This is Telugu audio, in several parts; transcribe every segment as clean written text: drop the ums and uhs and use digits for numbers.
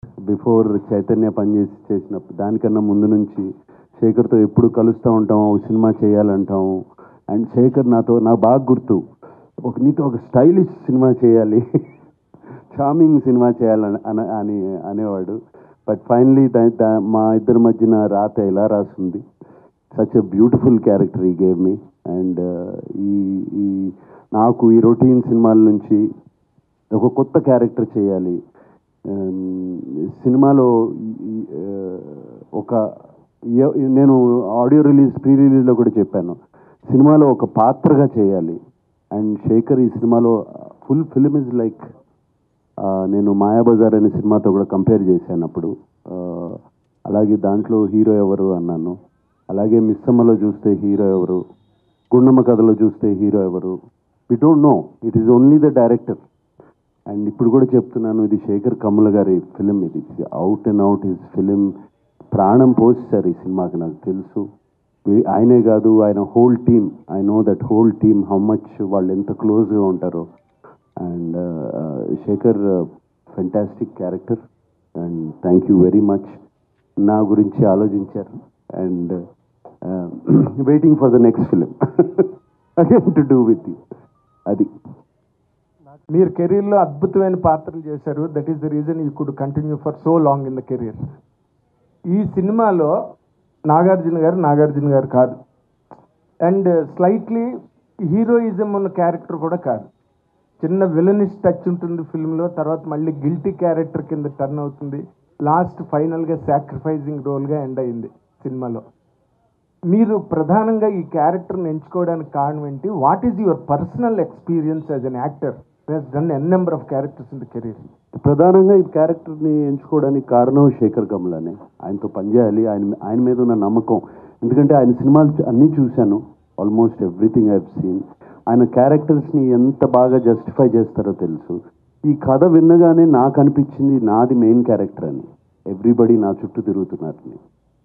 బిఫోర్ చైతన్య చేసినప్పుడు దానికన్నా ముందు నుంచి శేఖర్తో ఎప్పుడు కలుస్తూ ఉంటాం, ఒక సినిమా చేయాలంటాం. అండ్ శేఖర్ నాకు బాగా గుర్తు, నీతో ఒక స్టైలిష్ సినిమా చేయాలి, చార్మింగ్ సినిమా చేయాలని అనేవాడు. బట్ ఫైనలీ మా ఇద్దరి మధ్యన రాత ఎలా రాసింది. సచ్ ఎ బ్యూటిఫుల్ క్యారెక్టర్ ఈ గేవ్ మీ. అండ్ ఈ నాకు ఈ రొటీన్ సినిమాల నుంచి ఒక కొత్త క్యారెక్టర్ చేయాలి సినిమాలో. నేను ఆడియో ప్రీ రిలీజ్లో కూడా చెప్పాను, సినిమాలో ఒక పాత్రగా చేయాలి. అండ్ శేఖర్ ఈ సినిమాలో ఫుల్ ఫిల్మ్ ఇస్ లైక్, నేను మాయాబజార్ అనే సినిమాతో కూడా కంపేర్ చేశాను అప్పుడు. అలాగే దాంట్లో హీరో ఎవరు అన్నాను, అలాగే మిస్సమ్మలో చూస్తే హీరో ఎవరు, గుండమ్మ కథలో చూస్తే హీరో ఎవరు, we don't know, it is only the director. And ఇప్పుడు కూడా చెప్తున్నాను, ఇది శేఖర్ కమ్ముల గారి ఫిలిం, ఇది out and out his film. ప్రాణం పోస్తారు ఈ సినిమాకి, నాకు తెలుసు. ఆయనే కాదు, ఆయన whole team, I know that whole team how much వాళ్ళు ఎంత క్లోజ్గా ఉంటారో. And Shekhar fantastic character. And thank you very much, నా గురించి ఆలోచించారు. And waiting for the next film again to do with you. అది మీరు కెరీర్లో అద్భుతమైన పాత్రలు చేశారు. That is the reason you could continue for so long in the career. ఈ సినిమాలో నాగార్జున గారు కాదు, అండ్ స్లైట్లీ హీరోయిజం ఉన్న క్యారెక్టర్ కూడా కాదు. చిన్న విలనిష్ టచ్ ఉంటుంది ఫిల్మ్లో, తర్వాత మళ్ళీ గిల్టీ క్యారెక్టర్ కింద టర్న్ అవుతుంది, లాస్ట్ ఫైనల్గా సాక్రిఫైజింగ్ రోల్గా ఎండ్ అయింది సినిమాలో. మీరు ప్రధానంగా ఈ క్యారెక్టర్ని ఎంచుకోవడానికి కారణం ఏంటి? What is your personal experience as an actor who has done N number of characters in the career? ప్రధానంగా ఈ క్యారెక్టర్ని ఎంచుకోవడానికి కారణం శేఖర్ కమ్ములనే. ఆయనతో పనిచేయాలి, ఆయన మీద ఉన్న నమ్మకం. ఎందుకంటే ఆయన సినిమాలు అన్నీ చూశాను, almost everything I have seen. ఆయన క్యారెక్టర్స్ని ఎంత బాగా జస్టిఫై చేస్తారో తెలుసు. ఈ కథ విన్నగానే నాకు అనిపించింది నాది మెయిన్ క్యారెక్టర్ అని. ఎవ్రీబడి నా చుట్టూ తిరుగుతున్నారని,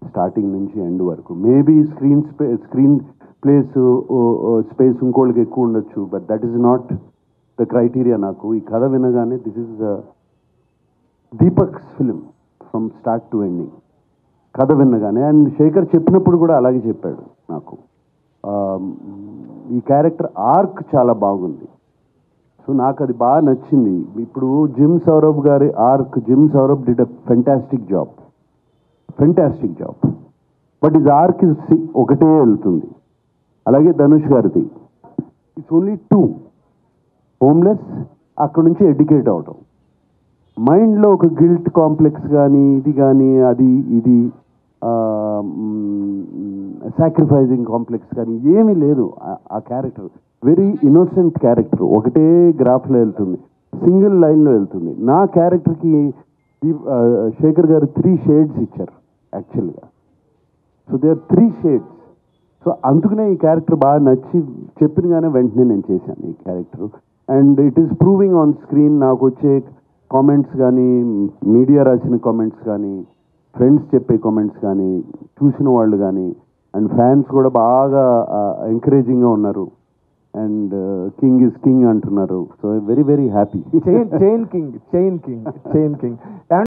స్టార్టింగ్ నుంచి ఎండ్ వరకు. మేబీ స్క్రీన్ స్పేస్ ఇంకోళ్ళకి ఎక్కువ ఉండొచ్చు, but that is not the criteria. నాకు ఈ కథ వినగానే this is Deepak's film from start to ending, కథ విన్నగానే. అండ్ శేఖర్ చెప్పినప్పుడు కూడా అలాగే చెప్పాడు నాకు. ఈ క్యారెక్టర్ ఆర్క్ చాలా బాగుంది, సో నాకు అది బాగా నచ్చింది. ఇప్పుడు జిమ్ సౌరభ్ గారి arc, gym Saurabh did a fantastic job, but is arc ఒకటే వెళ్తుంది. అలాగే ధనుష్ గారిది ఇట్స్ ఓన్లీ 2, హోమ్లెస్, అక్కడ నుంచి ఎడ్యుకేట్ అవడం, మైండ్లో ఒక గిల్ట్ కాంప్లెక్స్ కానీ ఇది కానీ ఇది సాక్రిఫైజింగ్ కాంప్లెక్స్ కానీ ఏమీ లేదు. ఆ క్యారెక్టర్ వెరీ ఇన్నోసెంట్ క్యారెక్టర్, ఒకటే గ్రాఫ్లో వెళ్తుంది, సింగిల్ లైన్లో వెళ్తుంది. నా క్యారెక్టర్కి శేఖర్ గారు 3 షేడ్స్ ఇచ్చారు యాక్చువల్గా. So they are 3 shades. So అందుకనే ఈ క్యారెక్టర్ బాగా నచ్చి చెప్పినగానే వెంటనే నేను చేశాను ఈ character. And it is proving on screen. నాకు వచ్చే కామెంట్స్ కానీ, మీడియా రాసిన కామెంట్స్ కానీ, ఫ్రెండ్స్ చెప్పే కామెంట్స్ కానీ, చూసిన వాళ్ళు కానీ, అండ్ ఫ్యాన్స్ కూడా బాగా ఎంకరేజింగ్గా ఉన్నారు. అండ్ కింగ్ ఇస్ కింగ్ అంటున్నారు. So very very happy. Chain king